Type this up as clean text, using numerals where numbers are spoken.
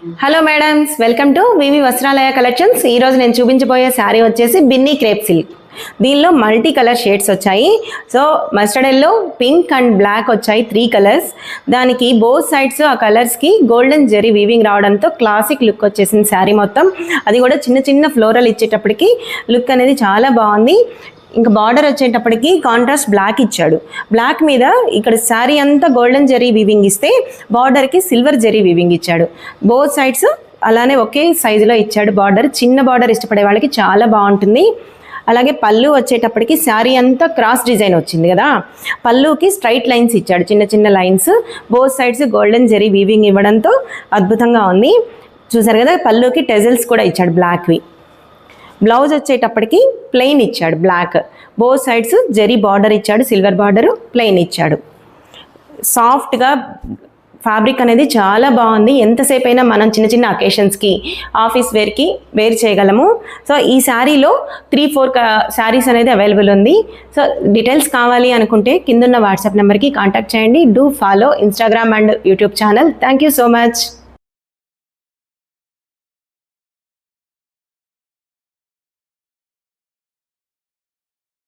Hello madams, welcome to VV Vastralaya collections. ఈరోజు నేను చూపించబోయే శారీ వచ్చేసి బిన్నీ క్రేప్ సిల్క్. దీనిలో మల్టీ కలర్ షేడ్స్ వచ్చాయి. So mustard yellow, pink and black వచ్చాయి, 3 కలర్స్. దానికి బోత్ సైడ్స్ ఆ కలర్స్కి గోల్డెన్ జెరీ వీవింగ్ రావడంతో క్లాసిక్ లుక్ వచ్చేసింది శారీ మొత్తం. అది కూడా చిన్న చిన్న ఫ్లోరల్ ఇచ్చేటప్పటికి లుక్ అనేది చాలా బాగుంది. ఇంకా బార్డర్ వచ్చేటప్పటికి కాంట్రాస్ట్ బ్లాక్ ఇచ్చాడు. బ్లాక్ మీద ఇక్కడ శారీ అంతా గోల్డెన్ జెరీ వీవింగ్ ఇస్తే బార్డర్కి సిల్వర్ జెరీ వీవింగ్ ఇచ్చాడు. బోత్ సైడ్స్ అలానే ఒకే సైజులో ఇచ్చాడు. బార్డర్ చిన్న బార్డర్ ఇష్టపడే వాళ్ళకి చాలా బాగుంటుంది. అలాగే పళ్ళు వచ్చేటప్పటికి శారీ అంతా క్రాస్ డిజైన్ వచ్చింది కదా, పళ్ళుకి స్ట్రైట్ లైన్స్ ఇచ్చాడు, చిన్న చిన్న lines. Both sides golden zari weaving ఇవ్వడంతో అద్భుతంగా ఉంది. చూసారు కదా, పళ్ళుకి టెజల్స్ కూడా ఇచ్చాడు బ్లాక్వి. బ్లౌజ్ వచ్చేటప్పటికి ప్లెయిన్ ఇచ్చాడు black. Both sides zari border ఇచ్చాడు, సిల్వర్ బార్డరు, ప్లెయిన్ ఇచ్చాడు. సాఫ్ట్గా ఫ్యాబ్రిక్ అనేది చాలా బాగుంది. ఎంతసేపు అయినా మనం చిన్న చిన్న అకేషన్స్కి, ఆఫీస్ వేర్కి వేర్ చేయగలము. సో ఈ శారీలో 3-4 శారీస్ అనేది అవైలబుల్ ఉంది. సో డీటెయిల్స్ కావాలి అనుకుంటే కిందున్న వాట్సాప్ నెంబర్కి కాంటాక్ట్ చేయండి. Do follow Instagram and YouTube channel. Thank you so much.